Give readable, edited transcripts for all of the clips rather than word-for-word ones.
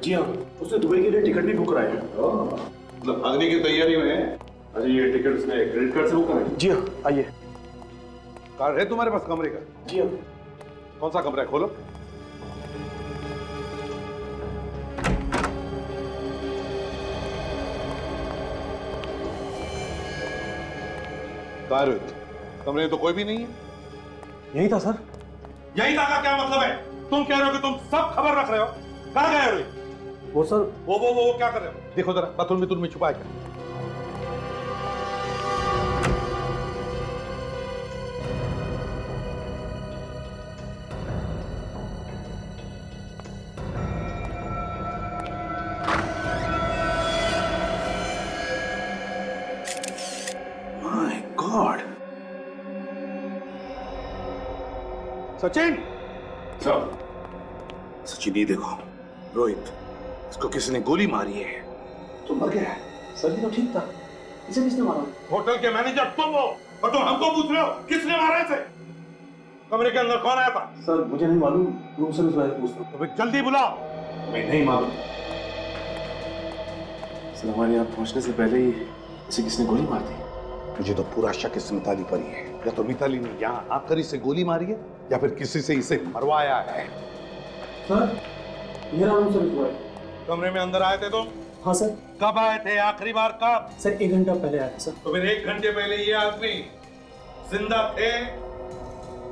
जी हाँ, उसने दुबई के लिए टिकट भी बुक कराया है। मतलब भागने की तैयारी में है। अरे ये टिकट उसने क्रेडिट कार्ड से बुक कराया। जी हाँ, आइए। कार्ड है तुम्हारे पास कमरे का? जी हाँ। कौन सा कमरा है, खोलो। कहाँ रोहित? कमरे में तो कोई भी नहीं है। यही था सर। यही था का क्या मतलब है? तुम कह रहे हो कि तुम सब खबर रख रहे हो। कहाँ गए रोहित? वो सर वो क्या कर रहे हो? देखो जरा, बाथरूम में छुपाया क्या? My God. Sachin! Sir, Sachin ये देखो, रोहित, इसको किसी ने गोली मारी है। तो मर गया है। सर ये तो ठीक था, इसे किसने मारा? होटल के मैनेजर तुम हो और तुम हमको पूछ रहे हो किसने मारा इसे? कमरे के अंदर कौन आया था? सर मुझे नहीं मालूम, रूम सर्विस वाले पूछता हूँ। तो फिर जल्दी बुलाओ। मैं नहीं मालूम। सर हमारे यहाँ पहुंचने से पहले ही इसे किसने गोली मार दी। मुझे तो पूरा शक इस मिताली पर ही है। या तो मिताली ने यहाँ आकर इसे गोली मारी है या फिर किसी से इसे मरवाया है। सर मेरा रूम सर्विस हुआ है। कमरे में अंदर आए थे तुम? हाँ सर। कब आए थे आखिरी बार, कब? सर 1 घंटा पहले आया था सर। तो फिर 1 घंटे पहले ये आदमी जिंदा थे?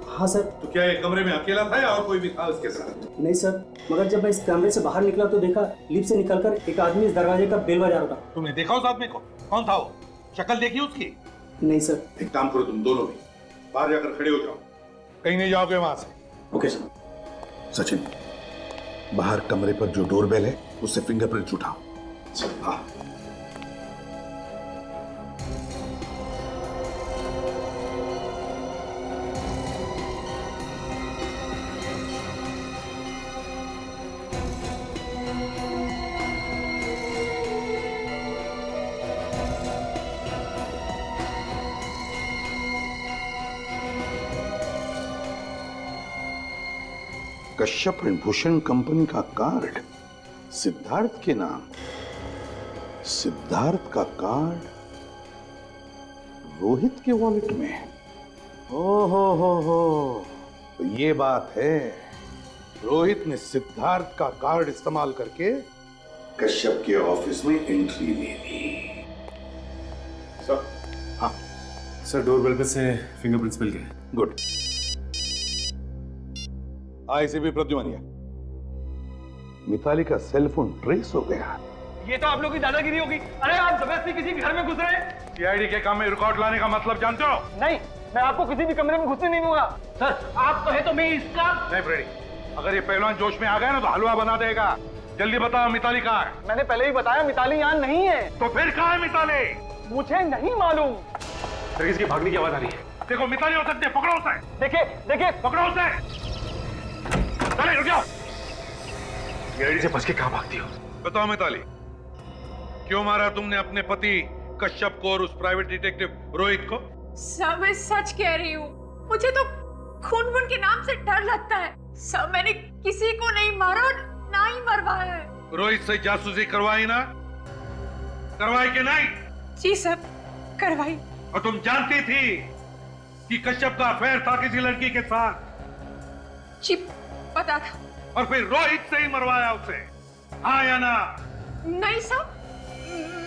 हाँ सर। तो क्या ये कमरे में अकेला था या और कोई भी था उसके साथ? नहीं सर, मगर जब मैं इस कमरे से बाहर निकला तो देखा लिफ्ट से निकलकर एक आदमी इस दरवाजे का बेल बजा रहा था। तुमने देखा उस आदमी को? कौन था वो? शक्ल देखी उसकी? नहीं सर। एक काम करो, तुम दोनों भी बाहर जाकर खड़े हो जाओ, कहीं नहीं जाओगे वहां से। Okay sir. सचिन, बाहर कमरे पर जो डोरबेल है उससे फिंगरप्रिंट उठाओ। हाँ। कश्यप एंड भूषण कंपनी का कार्ड सिद्धार्थ के नाम। सिद्धार्थ का कार्ड रोहित के वॉलेट में। ओ हो, तो ये बात है, रोहित ने सिद्धार्थ का कार्ड इस्तेमाल करके कश्यप के ऑफिस में एंट्री ले ली। सर। हाँ सर, डोरबेल पे से फिंगरप्रिंट्स मिल गए। गुड। आईसीपी प्रद्युमनिया, मिताली का सेलफोन ट्रेस हो गया। ये तो आप लोगों की दादागिरी होगी। अरे आप जबरदस्ती किसी के घर में घुस रहे हैं। सीआईडी के काम में रिकॉर्ड लाने का मतलब जानते हो? नहीं, मैं आपको किसी भी कमरे में घुसने नहीं दूंगा। सर आप कहे तो मैं इसका। नहीं फ्रेडी, अगर ये पहलवान जोश में आ गया ना तो हलवा बना देगा। जल्दी बताओ मिताली कहाँ है? मैंने पहले ही बताया मिताली यहाँ नहीं है। तो फिर कहाँ है मिताली? मुझे नहीं मालूम। सर किसकी भागने की आवाज आ रही है। देखो मिताली हो सकती है, पकड़ो उसे। देखिए पकड़ो उसे। चले रुक जाओ। सीआईडी से बच के कहाँ भागती हो? बताओ मिताली, क्यों मारा तुमने अपने पति कश्यप को और उस प्राइवेट डिटेक्टिव रोहित को? सर मैं सच कह रही हूँ, मुझे तो खून वून के नाम से डर लगता है। सर मैंने किसी को नहीं मारा और ना ही मरवाया है। रोहित से जासूसी करवाई ना? करवाई कि नहीं? जी सर, करवाई। और तुम जानती थी कि कश्यप का अफेयर था किसी लड़की के साथ? जी पता था। और फिर रोहित से ही मरवाया उसे, हाँ या ना? नहीं सर,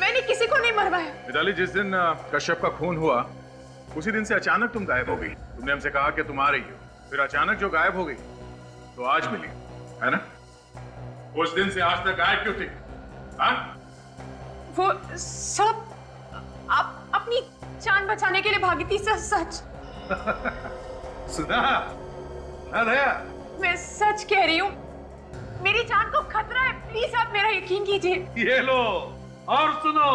मैंने किसी को नहीं मरवाया। मिताली, जिस दिन कश्यप का खून हुआ उसी दिन से अचानक तुम गायब हो गई। तुमने हमसे कहा कि तुम आ रही हो, फिर अचानक जो गायब हो गई तो आज मिली, है ना? उस दिन से आज तक गायब क्यों थी? हाँ? वो सब आप अपनी जान बचाने के लिए भागी थी सर, सच। सुना? हाँ दया, मैं सच कह रही हूँ, मेरी जान को खतरा है। प्लीज आप मेरा यकीन कीजिए। ये लो और सुनो,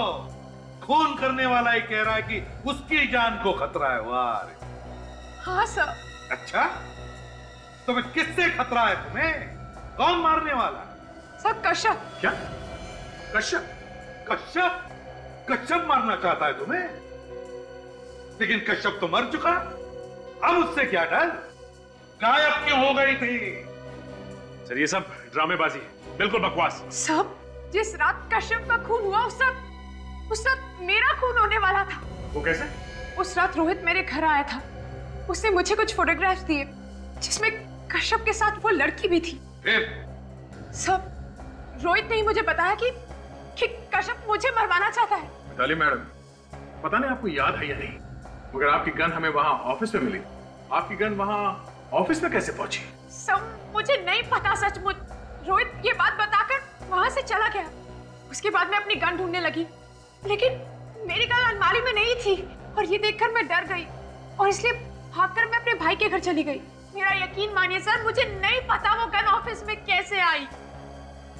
खून करने वाला ही कह रहा है कि उसकी जान को खतरा है। वाह। हाँ सर। अच्छा, तो फिर किससे खतरा है तुम्हें? कौन मारने वाला? सर कश्यप। क्या? कश्यप? कश्यप? कश्यप मारना चाहता है तुम्हें? लेकिन कश्यप तो मर चुका, अब उससे क्या डर? गायब क्यों हो गई थी? सर ये सब ड्रामेबाजी है। बिल्कुल बकवास। सब जिस रात कश्यप का खून हुआ उस रात मेरा खून होने वाला था। वो कैसे? उस रात रोहित मेरे घर आया था। उसने मुझे कुछ फोटोग्राफ्स दिए जिसमें कश्यप के साथ वो लड़की भी थी। फिर? सब रोहित ने ही मुझे बताया कि कश्यप मुझे मरवाना चाहता है। मिताली मैडम, पता नहीं आपको याद है या नहीं, मगर आपकी गन हमें वहां ऑफिस में मिली। आपकी गन वहां ऑफिस में कैसे पहुंची? सब मुझे नहीं पता सचमुच। रोहित ये बात बताकर वहां से चला गया। उसके बाद मैं अपनी गन ढूंढने लगी, लेकिन मेरी गन अलमारी में नहीं थी और ये देखकर मैं डर गई और इसलिए भागकर मैं अपने भाई के घर चली गई। मेरा यकीन मानिए सर, मुझे नहीं पता वो गन ऑफिस में कैसे आई।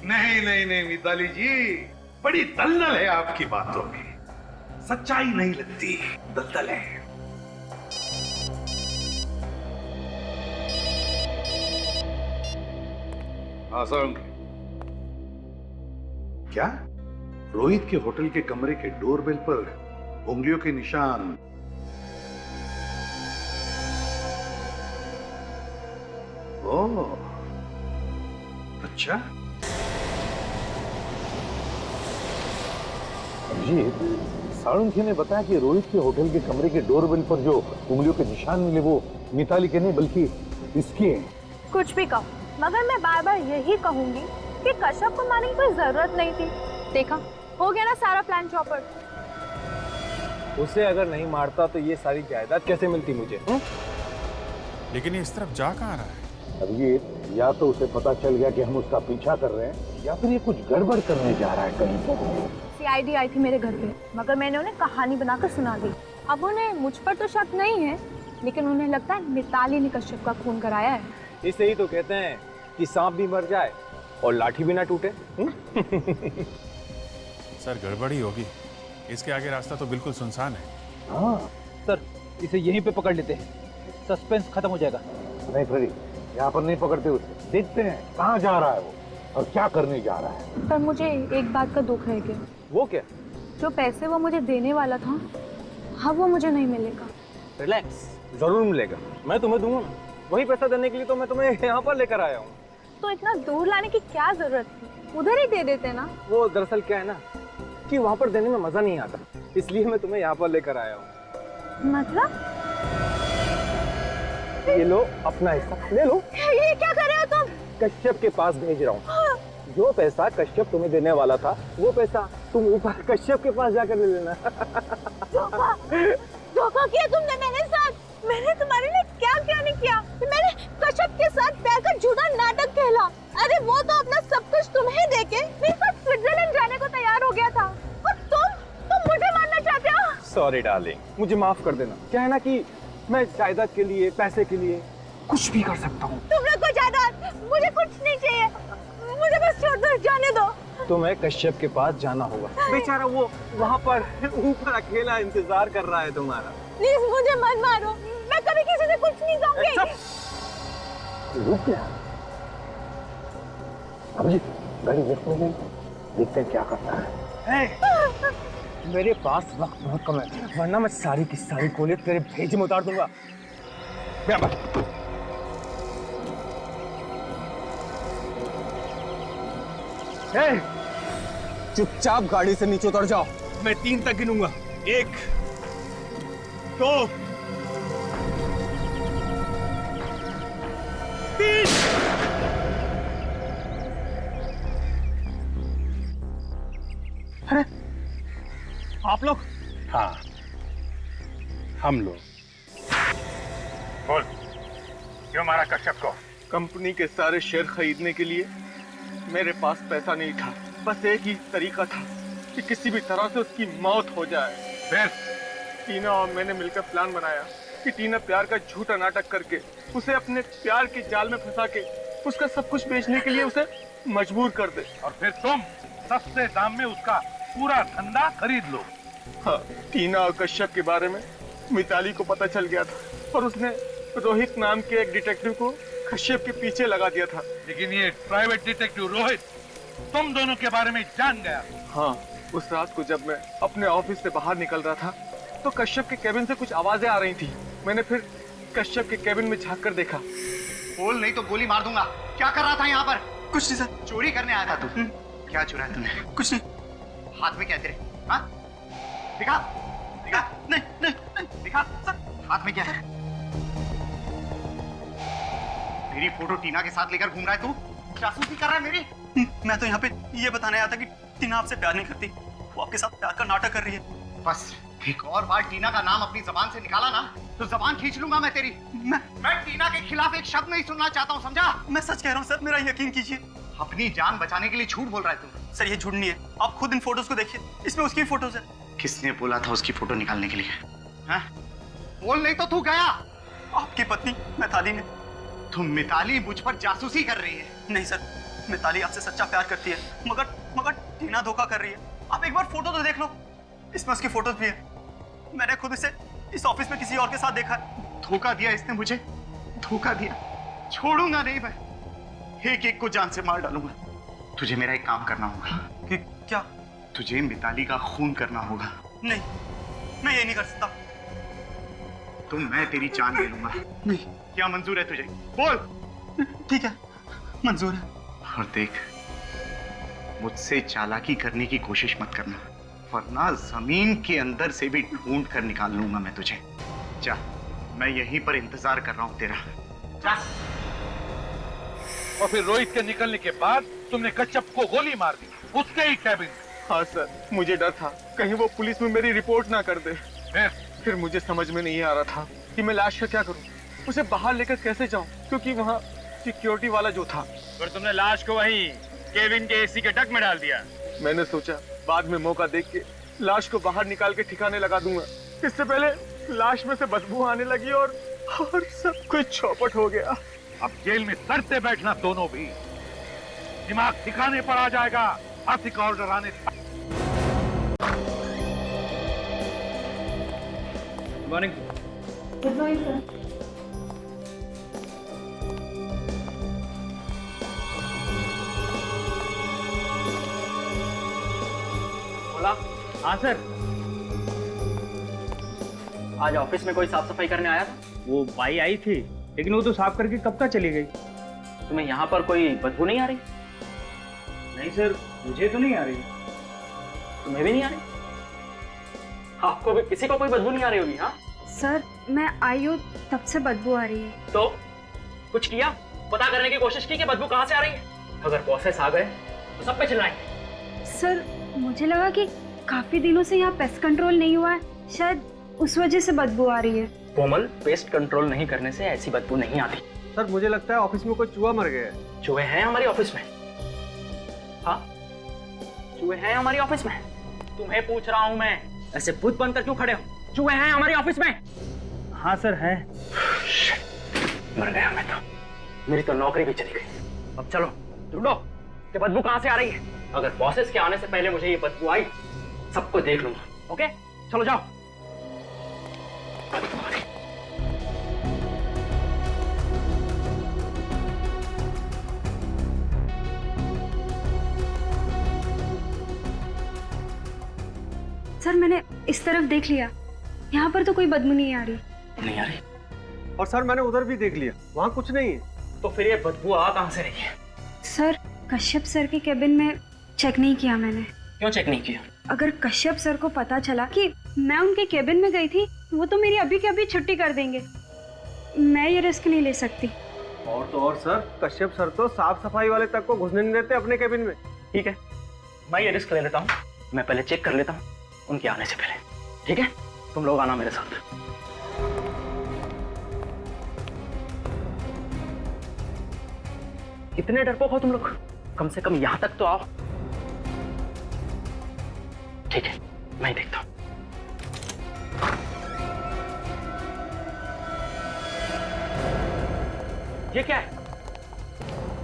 नहीं नहीं नहीं मिताली जी, बड़ी दलदल है आपकी बातों में, सच्चाई नहीं लगती, दलदल है। आसान क्या? रोहित के होटल के कमरे के डोरबेल पर उंगलियों के निशान। ओह, अच्छा। जी, साळुंखे ने बताया कि रोहित के होटल के कमरे के डोरबेल पर जो उंगलियों के निशान मिले वो मिताली के नहीं बल्कि इसके हैं। कुछ भी कहो, मगर मैं बार बार यही कहूंगी कि कश्यप को मारने की कोई जरूरत नहीं थी। देखा, हो गया ना सारा प्लान चौपट। उसे अगर नहीं मारता तो ये सारी जायदाद कैसे मिलती मुझे? लेकिन ये इस तरफ जा कहाँ रहा है? अब ये या तो उसे पता चल गया कि हम उसका पीछा कर रहे हैं या फिर ये कुछ गड़बड़ करने जा रहा है कहीं पर। सीआईडी आई थी मेरे घर पे, मगर मैंने उन्हें कहानी बनाकर सुना दी। अब उन्हें मुझ पर तो शक नहीं है, लेकिन उन्हें लगता है मिताली ने कश्यप का खून कराया है। इसे ही तो कहते हैं कि सांप भी मर जाए और लाठी भी ना टूटे। सर, गड़बड़ी होगी। इसके आगे रास्ता तो बिल्कुल सुनसान है। हाँ सर, इसे यहीं पे पकड़ लेते हैं, सस्पेंस खत्म हो जाएगा। नहीं फ्रेडी, यहाँ पर नहीं पकड़ते उसे, देखते हैं कहाँ जा रहा है वो और क्या करने जा रहा है। पर मुझे एक बात का दुख है कि वो क्या? जो पैसे वो मुझे देने वाला था, हाँ वो मुझे नहीं मिलेगा। रिलैक्स, जरूर मिलेगा, मैं तुम्हें दूंगा ना। वही पैसा देने के लिए तो मैं तुम्हें यहाँ पर लेकर आया हूँ। तो इतना दूर लाने की क्या जरूरत थी, उधर ही दे देते ना। वो दरअसल क्या है ना कि वहाँ पर देने में मजा नहीं आता, इसलिए मैं तुम्हें यहाँ पर लेकर आया हूँ। मतलब? ये लो अपना हिस्सा, ले लो। ये क्या कर रहे हो तुम? कश्यप के पास भेज रहा हूँ। जो पैसा कश्यप तुम्हें देने वाला था, वो पैसा तुम ऊपर कश्यप के पास जाकर ले लेना। धोखा किया तुमने मेरे साथ। मैंने तुम्हारे लिए क्या क्या नहीं किया। मैंने कश्यप के साथ प्यार का झूठा नाटक खेला। अरे वो तो अपना सब कुछ तुम्हें देके मेरे साथ स्विट्जरलैंड जाने को तैयार हो गया था, और तुम मुझे मारना चाहते हो। सॉरी डार्लिंग, मुझे माफ कर देना। क्या है ना कि मैं जायदाद के लिए, पैसे के लिए कुछ भी कर सकता हूँ। तुम लोग को जायदाद, मुझे कुछ नहीं चाहिए। मुझे बस छोड़ दो, जाने दो। तुम्हें कश्यप के पास जाना होगा। बेचारा वो वहाँ पर ऊपर अकेला इंतजार कर रहा है तुम्हारा। प्लीज मुझे मत मारो, मैं कभी किसी से कुछ नहीं कहूंगी। रुक जा, अभिजीत, गाड़ी लिफ्ट में गई, देखते हैं क्या करता है। मेरे पास वक्त बहुत कम है, वरना मैं सारी की सारी गोली तेरे भेजे में उतार दूंगा। चुपचाप गाड़ी से नीचे उतर जाओ, मैं 3 तक गिनूंगा। 1, 2, 3। अरे आप लोग? हाँ, हम लोग। बोल, क्यों मारा कश्यप को? कंपनी के सारे शेयर खरीदने के लिए मेरे पास पैसा नहीं था। बस एक ही तरीका था कि किसी भी तरह से उसकी मौत हो जाए। फिर टीना और मैंने मिलकर प्लान बनाया कि टीना प्यार का झूठा नाटक करके उसे अपने प्यार के जाल में फंसा के उसका सब कुछ बेचने के लिए उसे मजबूर कर दे। और फिर तुम सस्ते दाम में उसका पूरा धंधा खरीद लो। हाँ, टीना और कश्यप के बारे में मिताली को पता चल गया था और उसने रोहित नाम के एक डिटेक्टिव को कश्यप के पीछे लगा दिया था। लेकिन ये प्राइवेट डिटेक्टिव रोहित तुम दोनों के बारे में जान गया। हाँ, उस रात को जब मैं अपने ऑफिस से बाहर निकल रहा था तो कश्यप के केबिन से कुछ आवाजें आ रही थी। मैंने फिर कश्यप के केबिन में झांक कर देखा। बोल नहीं तो गोली मार दूंगा। क्या कर रहा था यहाँ पर? कुछ नहीं सर। चोरी करने आया था तू? क्या चुराया तूने? कुछ नहीं। हाथ में क्या है तेरे? हाँ? दिखा दिखा। नहीं नहीं नहीं दिखा सर, हाथ में क्या है? मेरी फोटो टीना के साथ लेकर घूम रहा है तू? जासूसी कर रहा है मेरी? मैं तो यहाँ पे ये बताने आया था कि टीना आपसे प्यार नहीं करती, वो आपके साथ प्यार का नाटक कर रही है। बस एक और बार टीना का नाम अपनी जबान से निकाला ना तो जबान खींच लूंगा मैं तेरी। मैं टीना के खिलाफ एक शब्द नहीं सुनना चाहता हूँ, समझा? मैं सच कह रहा हूँ सर, मेरा यकीन कीजिए। अपनी जान बचाने के लिए झूठ बोल रहा है तू। सर ये झूठ नहीं है, आप खुद इन फोटोज को देखिए, इसमें उसकी फोटोज है। किसने बोला था उसकी फोटो निकालने के लिए? हाँ? बोल, नहीं तो तू गया। आपकी पत्नी मिताली ने। तुम मिताली मुझ पर जासूसी कर रही है? नहीं सर, मिताली आपसे सच्चा प्यार करती है, मगर मगर टीना धोखा कर रही है। आप एक बार फोटो तो देख लो, इसमें उसकी फोटोज भी है। मैंने खुद इसे इस ऑफिस में किसी और के साथ देखा है। धोखा दिया इसने मुझे, धोखा दिया। छोड़ूंगा नहीं मैं, एक एक को जान से मार डालूंगा। तुझे मेरा एक काम करना होगा। कि क्या? तुझे मिताली का खून करना होगा। नहीं, मैं ये नहीं कर सकता। तो मैं तेरी जान ले लूंगा। नहीं। क्या मंजूर है तुझे? बोल। ठीक है, मंजूर है। और देख, मुझसे चालाकी करने की कोशिश मत करना, वरना जमीन के अंदर से भी ढूंढ कर निकाल लूंगा मैं तुझे। जा, मैं यहीं पर इंतजार कर रहा हूं तेरा। जा। और फिर रोहित के निकलने के बाद तुमने कच्छप को गोली मार दी उसके ही कैबिन। हाँ सर, मुझे डर था कहीं वो पुलिस में मेरी रिपोर्ट ना कर दे। फिर मुझे समझ में नहीं आ रहा था कि मैं लाश का क्या करूं, उसे बाहर लेकर कैसे जाऊं, क्योंकि वहाँ सिक्योरिटी वाला जो था। पर तुमने लाश को वहीं केबिन के एसी के डक में डाल दिया। मैंने सोचा बाद में मौका देख के लाश को बाहर निकाल के ठिकाने लगा दूंगा। इससे पहले लाश में से बदबू आने लगी और सब कुछ चौपट हो गया। अब जेल में सड़ते बैठना दोनों भी, दिमाग ठिकाने पर आ जाएगा आर्थिक ऑर्डर आने तक। Good morning. Good morning sir. बोला? हाँ सर। आज ऑफिस में कोई साफ सफाई करने आया था? वो बाई आई थी, लेकिन वो तो साफ करके कब का चली गई। तुम्हें यहाँ पर कोई बदबू नहीं आ रही? नहीं सर, मुझे तो नहीं आ रही। तुम्हें भी नहीं आ रही? आपको भी किसी को कोई बदबू नहीं आ रही होगी? हाँ सर, मैं आई हूँ तब से बदबू आ रही है। तो कुछ किया, पता करने की कोशिश की कि बदबू कहाँ से आ रही है? अगर बॉसेस आ गए तो सब पे चिल्लाएंगे। सर, मुझे लगा कि काफी दिनों से यहाँ पेस्ट कंट्रोल नहीं हुआ है, शायद उस वजह से बदबू आ रही है। कोमल, पेस्ट कंट्रोल नहीं करने से ऐसी बदबू नहीं आती। सर, मुझे लगता है ऑफिस में कोई चूहा मर गया है। चूहे हैं हमारे ऑफिस में? हाँ, चूहे हैं हमारी ऑफिस में। तुम्हें पूछ रहा हूं मैं, ऐसे भूत बनकर क्यों खड़े हो? चूहे हैं हमारी ऑफिस में? हाँ सर हैं। मर गया मैं तो, मेरी तो नौकरी भी चली गई। अब चलो ढूंढो कि बदबू कहां से आ रही है। अगर बॉसेस के आने से पहले मुझे ये बदबू आई, सबको देख लूंगा। ओके, चलो जाओ। सर, मैंने इस तरफ देख लिया, यहाँ पर तो कोई बदबू नहीं आ रही। नहीं आ रही? और सर, मैंने उधर भी देख लिया, वहाँ कुछ नहीं है। तो फिर ये बदबू आ कहां से रही है? सर, कश्यप सर के केबिन में चेक नहीं किया मैंने। क्यों चेक नहीं किया? अगर कश्यप सर को पता चला कि मैं उनके केबिन में गई थी, वो तो मेरी अभी के अभी छुट्टी कर देंगे। मैं ये रिस्क नहीं ले सकती। और तो और सर, कश्यप सर तो साफ सफाई वाले तक को घुसने नहीं देते अपने केबिन में। ठीक है, मैं ये रिस्क ले लेता हूँ। मैं पहले चेक कर लेता हूँ उनके आने से पहले। ठीक है, तुम लोग आना मेरे साथ। इतने डरपोक हो तुम लोग, कम से कम यहां तक तो आओ। ठीक है, मैं देखता हूं। ये क्या है?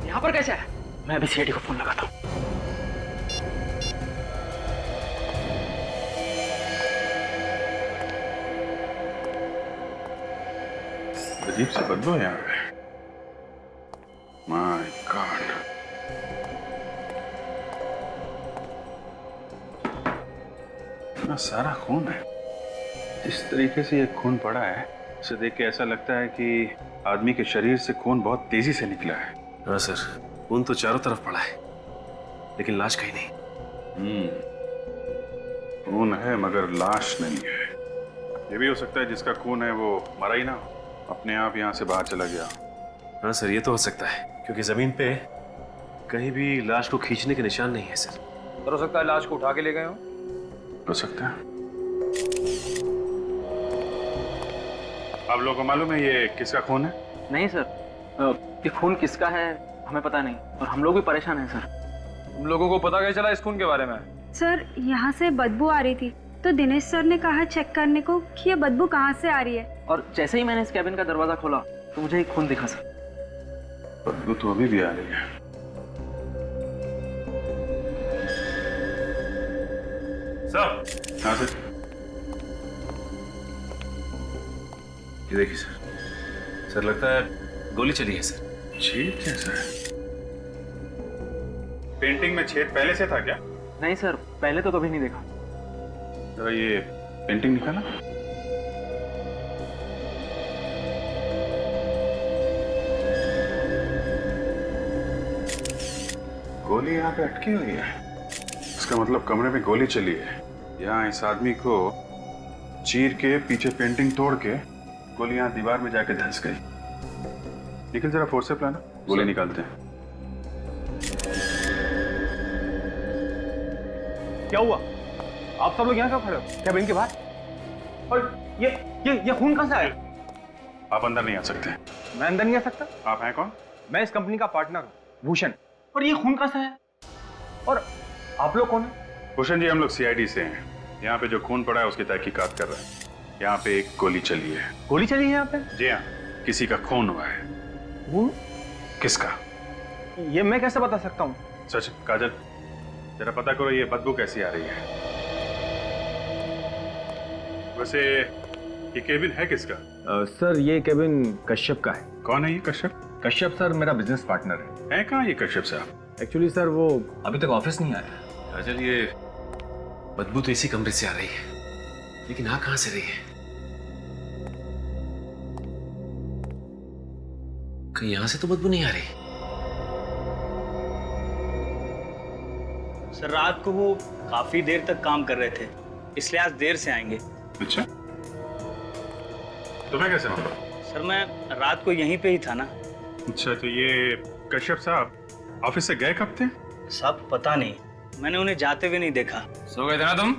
यहां पर कैसे है? मैं अभी सीआईडी को फोन लगाता हूं। अजीब सी बदबू है यहाँ पे। My God. इतना सारा खून है। इस तरीके से ये खून पड़ा है, इसे देख के ऐसा लगता है कि आदमी के शरीर से खून बहुत तेजी से निकला है। हाँ सर, खून तो चारों तरफ पड़ा है, लेकिन लाश कहीं नहीं। खून है मगर लाश नहीं है। ये भी हो सकता है जिसका खून है वो मरा ही ना, अपने आप यहाँ से बाहर चला गया। हाँ सर, ये तो हो सकता है, क्योंकि जमीन पे कहीं भी लाश को खींचने के निशान नहीं है सर। हो सकता है लाश को उठा के ले गए हो सकता है। आप लोगों को मालूम है ये किसका खून है? नहीं सर, ये खून किसका है हमें पता नहीं, और हम लोग भी परेशान हैं सर। तुम लोगों को पता कैसे चला इस खून के बारे में? सर, यहाँ से बदबू आ रही थी तो दिनेश सर ने कहा चेक करने को कि ये बदबू कहाँ से आ रही है, और जैसे ही मैंने इस कैबिन का दरवाजा खोला तो मुझे एक खून दिखा सर। बदबू तो अभी भी आ रही है। सर, हाँ सर। ये देखिए सर, सर लगता है गोली चली है सर। छेद कैसा है? पेंटिंग में छेद पहले से था क्या? नहीं सर, पहले तो कभी नहीं देखा। जरा ये पेंटिंग दिखाना। गोली यहाँ पे अटकी हुई है, इसका मतलब कमरे में गोली चली है। यहाँ इस आदमी को चीर के पीछे पेंटिंग तोड़ के गोली यहाँ दीवार में जाके धंस गई। निखिल जरा फोर्स से लाना, गोली निकालते हैं। क्या हुआ? आप सब लोग यहाँ क्यों खड़े हो? कैबिन के बाहर? और ये खून कहाँ से आया? आप अंदर नहीं आ सकते। मैं अंदर नहीं आ सकता? आप हैं कौन? मैं इस कंपनी का पार्टनर हूँ, भूषण। और ये खून कहाँ से है? और आप लोग कौन है? भूषण जी, हम लोग सीआईडी से हैं। यहाँ पे जो खून पड़ा है उसकी तहकीकात कर रहे हैं। यहाँ पे एक गोली चली है। गोली चली है यहाँ पे? जी हाँ, किसी का खून हुआ है। खून? किसका? ये मैं कैसे बता सकता हूँ? सच काजल, जरा पता करो ये बदबू कैसी आ रही है। वैसे ये केबिन है किसका? सर, ये केबिन कश्यप का है। कौन है ये कश्यप? कश्यप सर मेरा बिजनेस पार्टनर है। कहाँ ये कश्यप साहब? एक्चुअली सर वो अभी तक ऑफिस नहीं आया। काजल, ये बदबू तो इसी कमरे से आ रही है, लेकिन आ कहां से रही है? कहीं यहां से तो बदबू नहीं आ रही। सर, रात को वो काफी देर तक काम कर रहे थे, इसलिए आज देर से आएंगे। अच्छा, तुम्हें कैसे मालूम? सर, मैं रात को यहीं पे ही था ना। अच्छा, तो ये कश्यप साहब ऑफिस से गए कब थे? साहब पता नहीं, मैंने उन्हें जाते हुए नहीं देखा। सो गए थे ना तुम?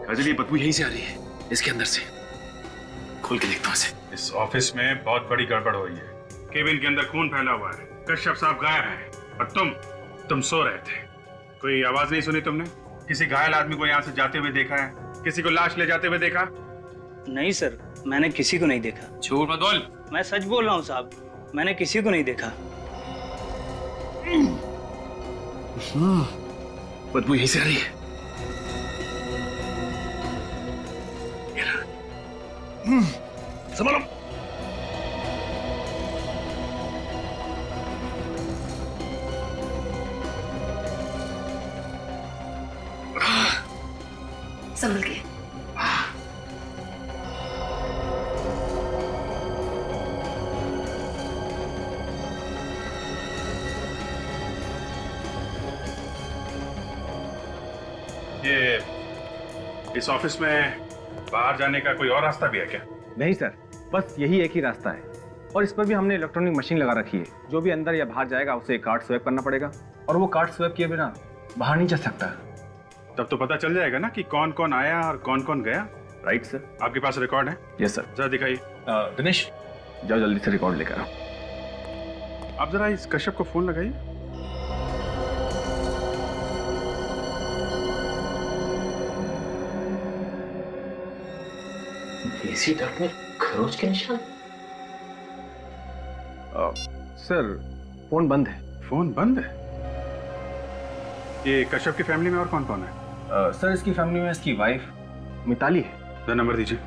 काजल, ये बदबू यहीं से आ रही है, इसके अंदर से। खोल के देखता हूं इसे। इस ऑफिस में बहुत बड़ी गड़बड़ हुई है। केबिन के अंदर खून फैला हुआ है, कश्यप साहब गायब हैं और तुम सो रहे थे। कोई आवाज नहीं सुनी तुमने? किसी घायल आदमी को यहाँ से जाते हुए देखा है? किसी को लाश ले जाते हुए देखा? नहीं सर, मैंने किसी को नहीं देखा। झूठ मत बोल। मैं सच बोल रहा हूँ साहब, मैंने किसी को नहीं देखा। बदबू यहीं से आ रही है। संभालो। संभल के। ये इस ऑफिस में बाहर जाने का कोई और रास्ता भी है क्या? नहीं सर, बस यही एक ही रास्ता है, और इस पर भी हमने इलेक्ट्रॉनिक मशीन लगा रखी है। जो भी अंदर या बाहर जाएगा उसे कार्ड स्वैप करना पड़ेगा, और वो कार्ड स्वैप किए बिना बाहर नहीं जा सकता। तब तो पता चल जाएगा ना कि कौन कौन आया और कौन कौन गया। Right sir. आपके पास रिकॉर्ड है? Yes sir. जरा दिखाइए। दिनेश, जाओ जल्दी से रिकॉर्ड लेकर आओ। आप जरा इस कश्यप को फोन लगाइए। देसी डक में खरोच के निशान। सर, फोन बंद है। फोन बंद है? ये कश्यप की फैमिली में और कौन कौन है? सर, इसकी फैमिली में इसकी वाइफ मिताली है। नंबर दीजिए।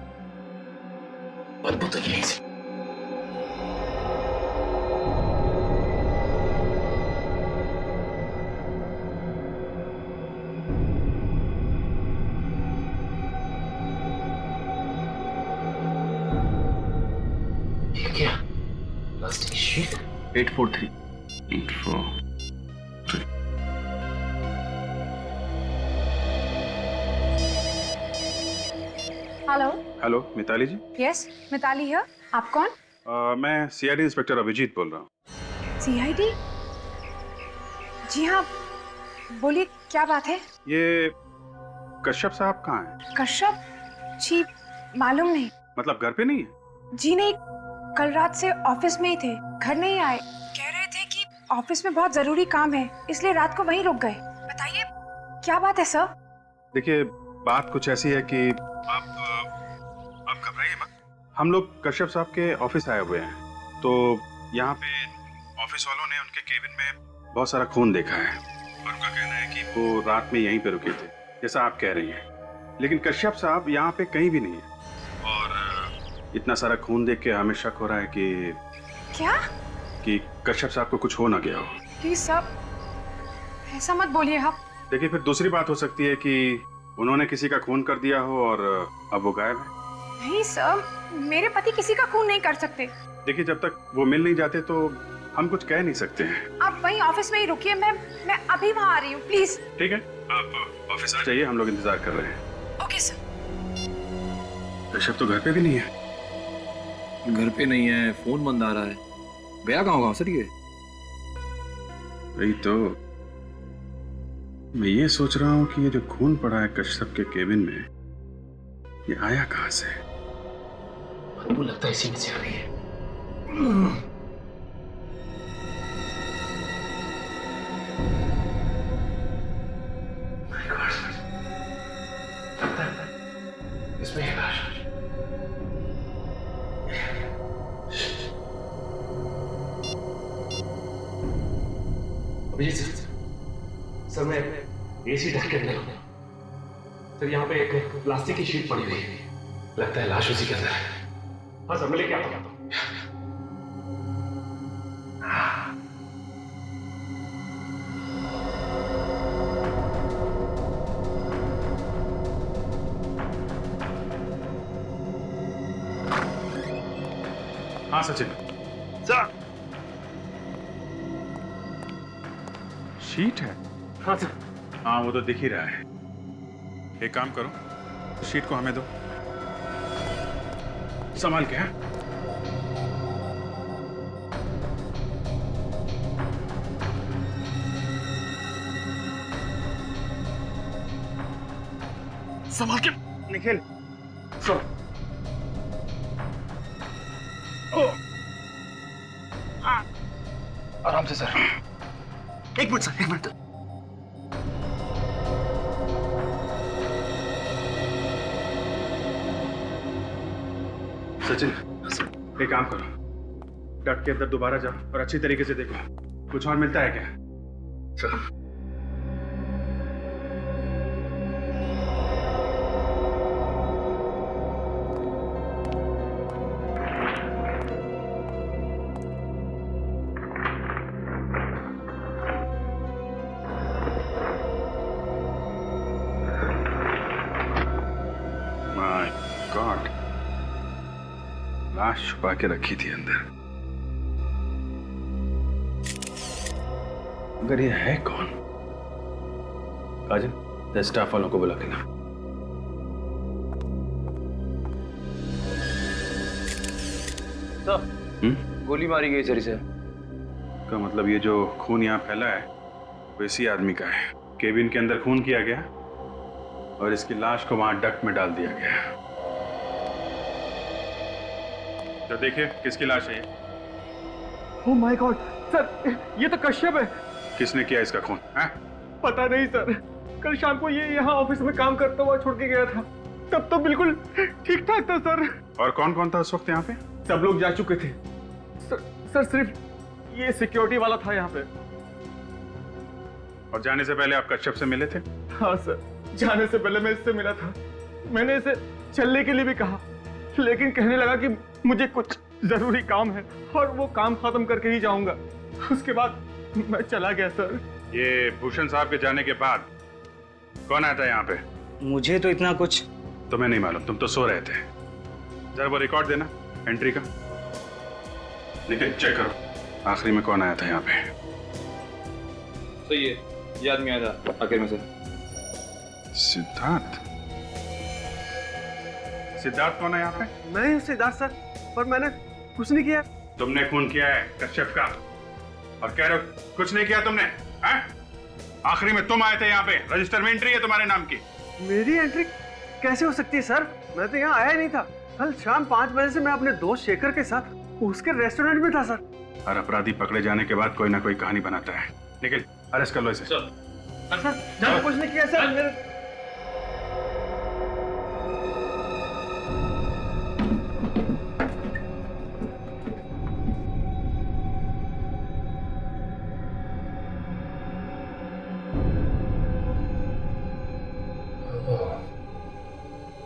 ये क्या? Plastic sheet? 843। 843। Hello. Hello Mitali ji. Yes, Mitali है। आप कौन? मैं सीआईडी इंस्पेक्टर अभिजीत बोल रहा हूँ। सीआईडी? जी हाँ, बोलिए क्या बात है? ये कश्यप साहब कहाँ हैं? कश्यप जी मालूम नहीं। मतलब घर पे नहीं है? जी नहीं, कल रात से ऑफिस में ही थे, घर नहीं आए। कह रहे थे कि ऑफिस में बहुत जरूरी काम है, इसलिए रात को वहीं रुक गए। बताइए क्या बात है सर? देखिए बात कुछ ऐसी है कि आप घबराइए मत। हम लोग कश्यप साहब के ऑफिस आए हुए हैं, तो यहाँ पे ऑफिस वालों ने उनके केबिन में बहुत सारा खून देखा है और उनका कहना है कि वो रात में यहीं पे रुके थे, जैसा आप कह रही हैं। लेकिन कश्यप साहब यहाँ पे कहीं भी नहीं है और इतना सारा खून देख के हमें शक हो रहा है कि कश्यप साहब को कुछ हो ना गया हो। प्लीज सर, ऐसा मत बोलिए आप। देखिए फिर दूसरी बात हो सकती है कि उन्होंने किसी का खून कर दिया हो और अब वो गायब है। नहीं सर, मेरे पति किसी का खून नहीं कर सकते। देखिए जब तक वो मिल नहीं जाते तो हम कुछ कह नहीं सकते हैं। आप वहीं ऑफिस में ही रुकिए, मैं अभी वहाँ आ रही हूँ, प्लीज। ठीक है, आप ऑफिस आ जाइए, हम लोग इंतजार कर रहे हैं। Okay sir. कश्यप तो घर पे भी नहीं है। घर पे नहीं है, फोन बंद आ रहा है। गया कहाँ होगा सर ये? वही तो मैं ये सोच रहा हूँ कि ये जो खून पड़ा है कश्यप के केबिन में, ये आया कहाँ से? बदबू लगता है इसी में से आ रही है। इसमें है लाश। अभिजीत सर, मैं एसी ढक के अंदर हूं सर। यहाँ पे एक प्लास्टिक की शीट पड़ी हुई है, लगता है लाश उसी के अंदर है। हाँ सर, मैं लेके आता हूँ। हाँ सचिन। सर। शीट है? हाँ सर। हाँ वो तो दिख ही रहा है। एक काम करो, शीट को हमें दो, संभाल के। हैं संभाल के। निखिल सर। आराम से सर। एक मिनट सर, एक मिनट। सचिन, एक काम करो, डट के अंदर दोबारा जाओ और अच्छी तरीके से देखो कुछ और मिलता है क्या। सर माय गॉड, लाश छुपा के रखी थी अंदर। अगर ये है कौन? काजल, स्टाफ वालों को बुला के ला। गोली मारी गई सर इसे। का मतलब ये जो खून यहाँ फैला है वो इसी आदमी का है। केबिन के अंदर खून किया गया और इसकी लाश को वहां डक में डाल दिया गया। तो देखिए किसकी लाश है ये? ओह माय गॉड सर, ये तो कश्यप है। किसने किया इसका खून? पता नहीं सर, कल शाम को ये यहाँ ऑफिस में काम करता हुआ छोड़ के गया था, तब तो बिल्कुल ठीक ठाक था सर। और कौन कौन था उस वक्त यहाँ पे? सब लोग जा चुके थे सर, सिर्फ ये सिक्योरिटी वाला था यहाँ पे। और जाने से पहले आप कश्यप से मिले थे? हाँ सर, जाने से पहले मैं इससे मिला था। मैंने इसे चलने के लिए भी कहा, लेकिन कहने लगा कि मुझे कुछ जरूरी काम है और वो काम खत्म करके ही जाऊंगा। उसके बाद मैं चला गया सर। ये भूषण साहब के जाने के बाद कौन आया था यहाँ पे? मुझे तो इतना कुछ तुम्हें नहीं मालूम, तुम तो सो रहे थे। जरा वो रिकॉर्ड देना एंट्री का। लेकिन चेक करो आखिरी में कौन आया था यहाँ पे। सही है, ये आदमी आया था आखिर में से। सिद्धार्थ? सिद्धार्थ कौन है यहाँ पे? मैं हूँ सिद्धार्थ सर, पर मैंने कुछ नहीं किया। तुमने खून किया है कश्यप का, और कह रहे हो कुछ नहीं किया तुमने, हैं? आखिरी में तुम आए थे यहाँ पे, रजिस्टर में एंट्री है तुम्हारे नाम की। मेरी एंट्री कैसे हो सकती है सर? मैं तो यहाँ आया नहीं था। कल शाम 5 बजे से मैं अपने दोस्त शेखर के साथ उसके रेस्टोरेंट में था सर। हर अपराधी पकड़े जाने के बाद कोई ना कोई कहानी बनाता है। निखिल, अरेस्ट कर लो इसे। सर मैंने कुछ नहीं किया सर।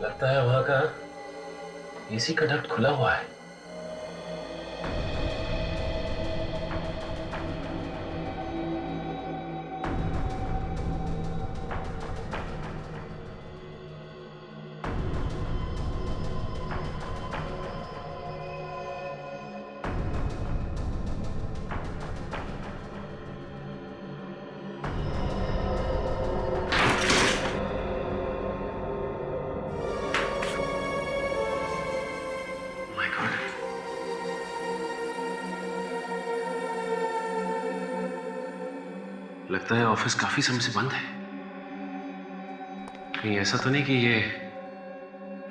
लगता है वहां का एसी का डक्ट खुला हुआ है। लगता है ऑफिस काफी समय से बंद है। कहीं ऐसा तो नहीं कि ये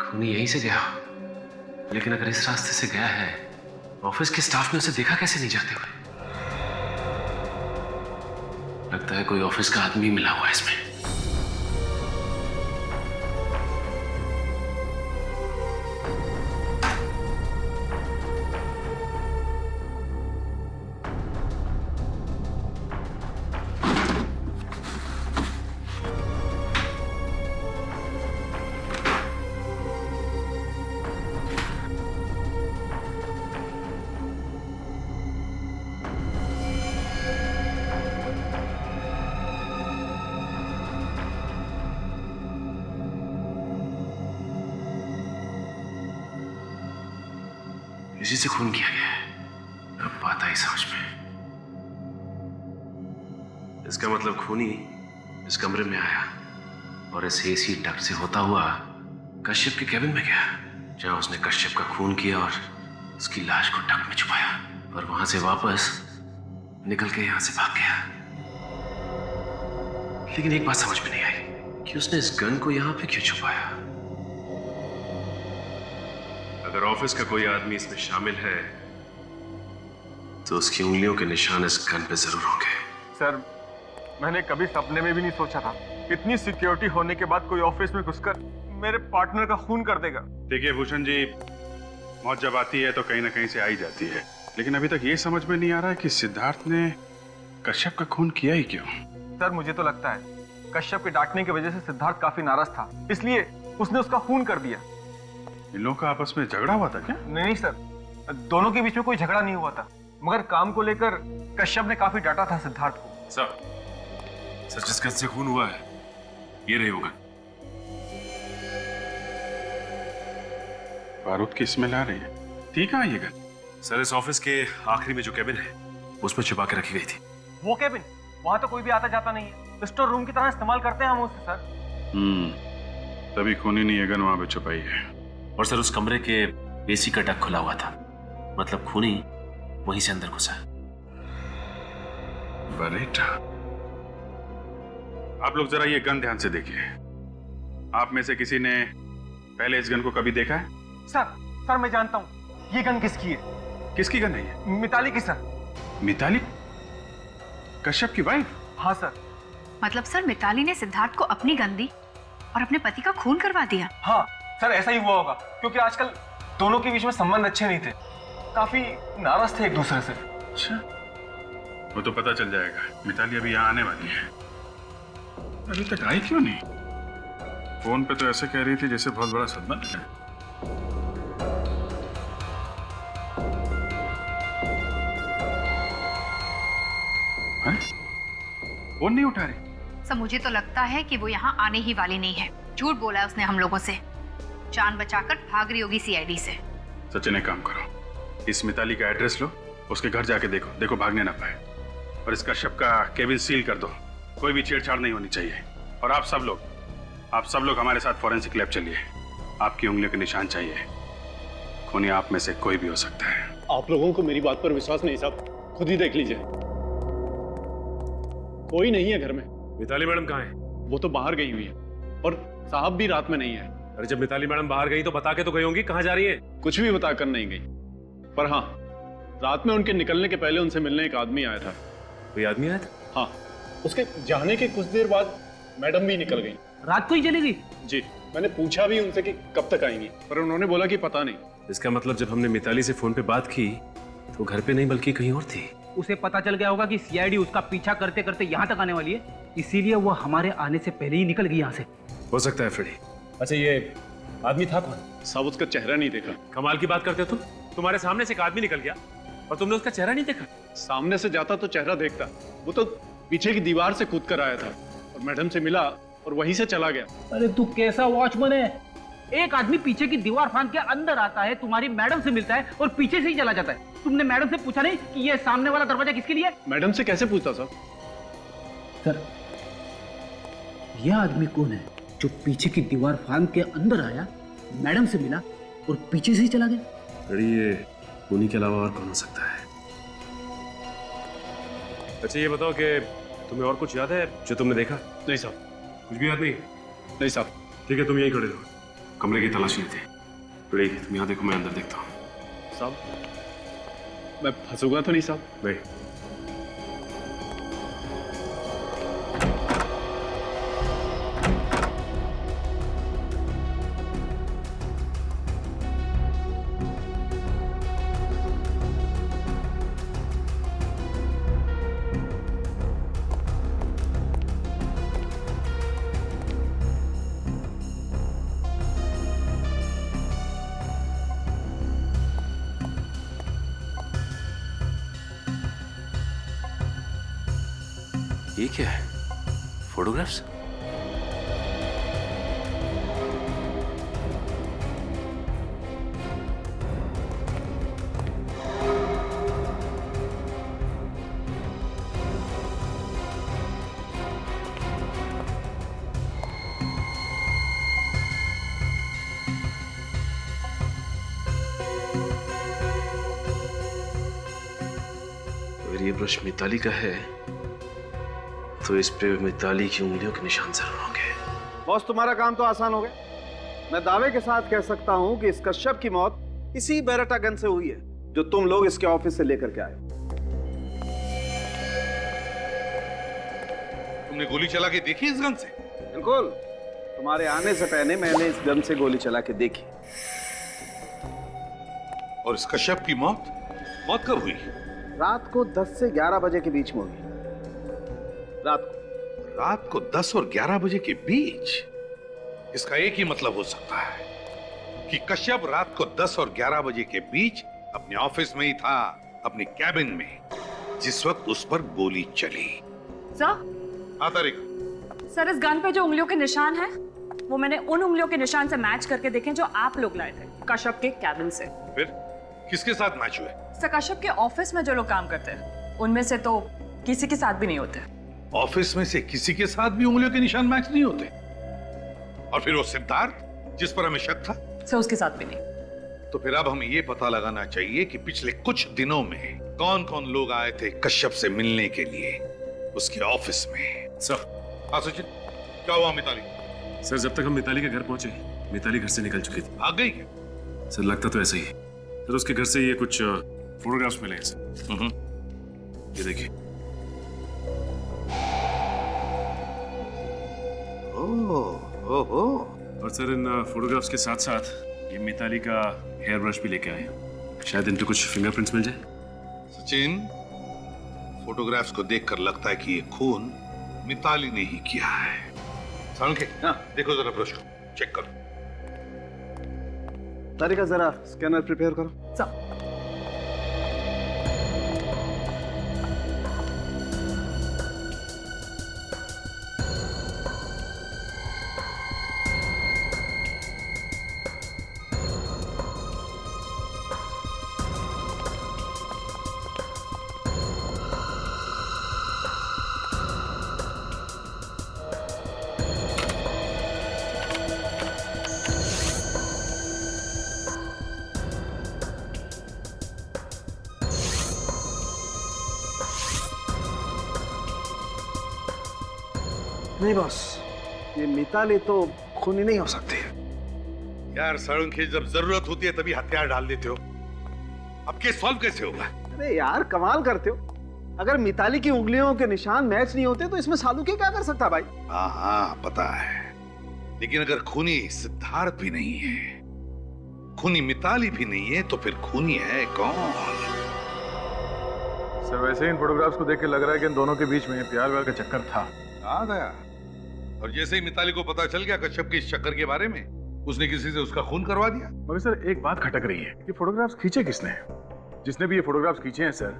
खूनी यहीं से गया हो? लेकिन अगर इस रास्ते से गया है, ऑफिस के स्टाफ ने उसे देखा कैसे नहीं जाते हुए? लगता है कोई ऑफिस का आदमी मिला हुआ है इसमें। इसी से खून किया गया है। अब बात आई समझ में। इसका मतलब खूनी इस कमरे में आया और इस एसी डक्ट से होता हुआ कश्यप के केबिन में गया, जहां उसने कश्यप का खून किया और उसकी लाश को डक्ट में छुपाया, और वहां से वापस निकल के यहां से भाग गया। लेकिन एक बात समझ में नहीं आई कि उसने इस गन को यहां पे क्यों छुपाया। अगर ऑफिस का कोई आदमी इसमें शामिल है तो उसकी उंगलियों के निशान इस गन पे जरूर होंगे। सर मैंने कभी सपने में भी नहीं सोचा था इतनी सिक्योरिटी होने के बाद कोई ऑफिस में घुसकर मेरे पार्टनर का खून कर देगा। देखिए भूषण जी, मौत जब आती है तो कहीं ना कहीं से आई जाती है, लेकिन अभी तक ये समझ में नहीं आ रहा है कि सिद्धार्थ ने कश्यप का खून किया ही क्यों। सर मुझे तो लगता है कश्यप के डांटने की वजह से सिद्धार्थ काफी नाराज था, इसलिए उसने उसका खून कर दिया। इन लोगों का आपस में झगड़ा हुआ था क्या? नहीं सर, दोनों के बीच में कोई झगड़ा नहीं हुआ था, मगर काम को लेकर कश्यप ने काफी डांटा था सिद्धार्थ को। सर जिस गन से खून हुआ है ये रही होगा। बारूद की स्मेल आ रही है। ठीक है ये गन। सर इस ऑफिस के आखिरी में जो केबिन है उसमें छुपा के रखी गई थी। वो केबिन? वहां तो कोई भी आता जाता नहीं है, स्टोर रूम की तरह इस्तेमाल करते हैं हम उसे सर। तभी खूनी ने ये गन वहां पे छुपाई है। और सर उस कमरे के एसी का डक खुला हुआ था, मतलब खूनी वहीं से अंदर घुसा। बरेटा, आप लोग जरा ये गन ध्यान से देखिए। आप में से किसी ने पहले इस गन को कभी देखा है? सर मैं जानता हूँ ये गन किसकी है। किसकी गन है ये? मिताली की सर। मिताली? कश्यप की वाइफ? हाँ सर। मतलब सर मिताली ने सिद्धार्थ को अपनी गन दी और अपने पति का खून करवा दिया? हाँ सर ऐसा ही हुआ होगा, क्योंकि आजकल दोनों के बीच में संबंध अच्छे नहीं थे, काफी नाराज थे एक दूसरे से। अच्छा, वो तो पता चल जाएगा। मिताली अभी यहाँ आने वाली है। अभी तक आई क्यों नहीं? फोन पे तो ऐसे कह रही थी जैसे बहुत बड़ा सदमा लगा है। फोन नहीं उठा रही। सर मुझे तो लगता है कि वो यहाँ आने ही वाली नहीं है। झूठ बोला है उसने हम लोगों से, जान बचाकर भाग रही होगी सीआईडी से। सचिन एक काम करो, इस मिताली का एड्रेस लो उसके घर जाके देखो, देखो भागने ना पाए। और इस कश्यप का केबिन सील कर दो, कोई भी छेड़छाड़ नहीं होनी चाहिए। और आप सब लोग हमारे साथ फॉरेंसिक लैब चलिए। आपकी उंगलियों के निशान चाहिए, खूनी आप में से कोई भी हो सकता है। आप लोगों को मेरी बात पर विश्वास नहीं साहब, खुद ही देख लीजिए। कोई नहीं है घर में। मिताली मैडम कहाँ है? वो तो बाहर गई हुई है और साहब भी रात में नहीं है। अरे जब मिताली मैडम बाहर गई तो बता के तो गई होंगी कहाँ जा रही है। कुछ भी बताकर नहीं गई, पर हाँ, रात में उनके निकलने के पहले उनसे मिलने एक आदमी आया था। कोई आदमी आया था? हाँ, उसके जाने के कुछ देर बाद मैडम भी निकल गई। रात को ही चली गई? जी, मैंने पूछा भी उनसे कि कब तक आएंगी, पर उन्होंने बोला कि पता नहीं। इसका मतलब जब हमने मिताली से फोन पे बात की तो घर पे नहीं बल्कि कहीं और थी। उसे पता चल गया होगा कि सीआईडी उसका पीछा करते करते यहाँ तक आने वाली है, इसीलिए वो हमारे आने से पहले ही निकल गई यहाँ से। हो सकता है फ्रेडी। अच्छा, ये आदमी था कौन? साहब उसका चेहरा नहीं देखा। कमाल की बात करते हो तुम। तुम्हारे सामने से एक आदमी निकल गया और तुमने उसका चेहरा नहीं देखा? सामने से जाता तो चेहरा देखता, वो तो पीछे की दीवार से कूद कर आया था और मैडम से मिला और वहीं से चला गया। अरे तू कैसा वॉचमैन है? एक आदमी पीछे की दीवार फांद के अंदर आता है, तुम्हारी मैडम से मिलता है और पीछे से ही चला जाता है। तुमने मैडम से पूछा नहीं कि ये सामने वाला दरवाजा किसके लिए है? मैडम से कैसे पूछता साहब? सर, यह आदमी कौन है जो पीछे की दीवार फांद के अंदर आया, मैडम से मिला और पीछे से ही चला गया? फ्रेडी, ये खूनी के अलावा और कौन हो सकता है? अच्छा ये बताओ कि तुम्हें और कुछ याद है जो तुमने देखा? नहीं साहब। कुछ भी याद नहीं? नहीं साहब। ठीक है, तुम यहीं खड़े रहो, कमरे की तलाशी लेते हैं। फ्रेडी, तुम यहाँ देखो, मैं अंदर देखता हूँ। साहब, मैं फंसूंगा तो नहीं साहब? नहीं। ये क्या है? फोटोग्राफ्स? अगर ये ब्रश मिताली का है तो इस पे मिताली की उंगलियों के निशान जरूर होंगे। बॉस, तुम्हारा काम तो आसान हो गया। मैं दावे के साथ कह सकता हूं कि इस कश्यप की मौत इसी बेरेटा गन से हुई है जो तुम लोग इसके ऑफिस से लेकर के आए। तुमने गोली चला के देखी इस गन से? बिल्कुल, तुम्हारे आने से पहले मैंने इस गन से गोली चला के देखी। और इस कश्यप की मौत कब हुई? रात को 10 से 11 बजे के बीच में हुई। रात को 10 और 11 बजे के बीच? इसका एक ही मतलब हो सकता है कि कश्यप रात को 10 और 11 बजे के बीच अपने ऑफिस में ही था, अपने कैबिन में, जिस वक्त उस पर गोली चली। सर? हाँ तारिक। सर, इस गन पे जो उंगलियों के निशान हैं, वो मैंने उन उंगलियों के निशान से मैच करके देखे जो आप लोग लाए थे कश्यप के कैबिन से। फिर किसके साथ मैच हुए? सर, कश्यप के ऑफिस में जो लोग काम करते हैं उनमें से तो किसी के साथ भी नहीं होते। ऑफिस में से किसी के साथ भी उंगलियों के निशान मैच नहीं होते? और फिर वो सिद्धार्थ जिस पर हमें शक था? सर, उसके साथ भी नहीं। तो फिर अब हमें यह पता लगाना चाहिए कि पिछले कुछ दिनों में कौन कौन लोग आए थे कश्यप से मिलने के लिए उसके ऑफिस में। सर। हाँ सचिन, क्या हुआ मिताली? सर, जब तक हम मिताली के घर पहुंचे मिताली घर से निकल चुकी थी। आ गई? सर, लगता तो ऐसा ही है। सर, उसके घर से ये कुछ फोटोग्राफ्स मिले हैं सर। ये देखिए। ओहो। और सर, इन फोटोग्राफ्स के साथ साथ ये मिताली का हेयर ब्रश भी लेके आए हैं, शायद इन पे कुछ फिंगरप्रिंट्स मिल जाए। सचिन, फोटोग्राफ्स को देखकर लगता है कि ये खून मिताली ने ही किया है। सालुंखे, देखो जरा ब्रश को, चेक करो। तारिका, जरा स्कैनर प्रिपेयर करो। सर। नहीं बॉस, ये मिताली तो खूनी नहीं हो सकती। यार साळुंखे, जब जरूरत होती है तभी हथियार डाल देते हो। अब केस सॉल्व कैसे होगा? अरे यार कमाल करते हो। अगर मिताली की उंगलियों के निशान मैच नहीं होते तो इसमें सालुंखे क्या कर सकता भाई? हाँ हाँ पता है, लेकिन अगर खूनी सिद्धार्थ भी नहीं है, खूनी मिताली भी नहीं है, तो फिर खूनी है कौन? सर वैसे इन फोटोग्राफ्स को देख के लग रहा है कि इन दोनों के बीच में प्यार व्यार का चक्कर था। हाँ दया, और जैसे ही मिताली को पता चल गया कश्यप के इस चक्कर के बारे में, उसने किसी से उसका खून करवा दिया। मगर सर एक बात खटक रही है, ये फोटोग्राफ्स खींचे किसने? जिसने भी ये फोटोग्राफ्स खींचे हैं सर,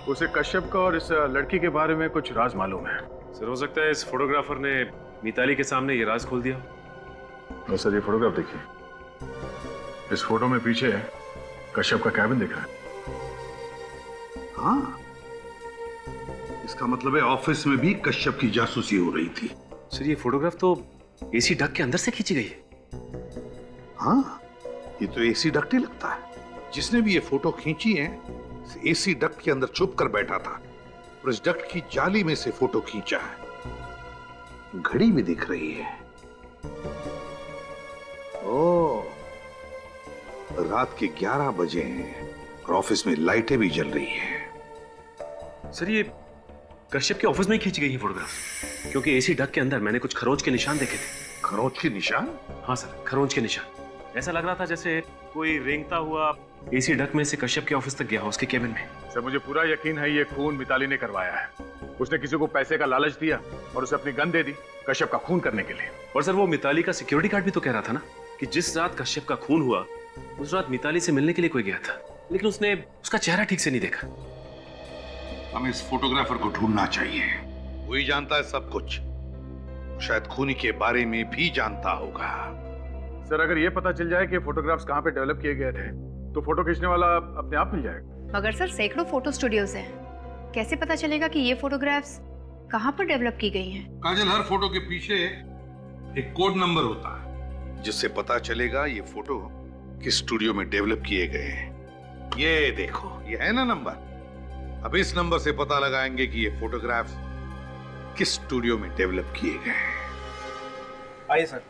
उसे कश्यप का और इस लड़की के बारे में कुछ राज मालूम है। सर हो सकता है इस फोटोग्राफर ने मिताली के सामने ये राज खोल दिया। तो सर ये फोटोग्राफ देखिए, इस फोटो में पीछे कश्यप का कैबिन दिख रहा है। हाँ, इसका मतलब है ऑफिस में भी कश्यप की जासूसी हो रही थी। सर ये फोटोग्राफ तो एसी डक के अंदर से खींची गई है। हाँ, ये तो एसी डक्ट ही लगता है। जिसने भी ये फोटो खींची है, एसी डक्ट के अंदर छुप कर बैठा था और इस डक्ट की जाली में से फोटो खींचा है। घड़ी भी दिख रही है। ओह, रात के 11 बजे हैं और ऑफिस में लाइटें भी जल रही है। सर ये कश्यप के ऑफिस में ही खींची गई है फोटोग्राफ, क्योंकि एसी डक के अंदर मैंने कुछ खरोंच के निशान देखे थे। खरोंच के निशान? हाँ सर, खरोंच के निशान। ऐसा लग रहा था जैसे कोई रेंगता हुआ एसी डक में से कश्यप के ऑफिस तक गया हो, उसके केबिन में। सर मुझे पूरा यकीन है ये खून मिताली ने करवाया है। उसने किसी को पैसे का लालच दिया और उसे अपनी गन दे दी कश्यप का खून करने के लिए। और सर वो मिताली का सिक्योरिटी गार्ड भी तो कह रहा था ना कि जिस रात कश्यप का खून हुआ उस रात मिताली से मिलने के लिए कोई गया था, लेकिन उसने उसका चेहरा ठीक से नहीं देखा। हमें इस फोटोग्राफर को ढूंढना चाहिए, वही जानता है सब कुछ। शायद खूनी के बारे में भी जानता होगा। सर अगर ये पता चल जाए कि फोटोग्राफ्स कहाँ पे डेवलप किए गए थे तो फोटो खींचने वाला अपने आप मिल जाएगा। मगर सर सैकड़ों फोटो स्टूडियोज हैं, कैसे पता चलेगा कि ये फोटोग्राफ्स कहाँ पर डेवलप की गई हैं? काजल, हर फोटो के पीछे एक कोड नंबर होता है जिससे पता चलेगा ये फोटो किस स्टूडियो में डेवलप किए गए हैं। ये देखो, ये है ना नंबर। अब इस नंबर से पता लगाएंगे कि ये फोटोग्राफ्स किस स्टूडियो में डेवलप किए गए हैं। आइए सर,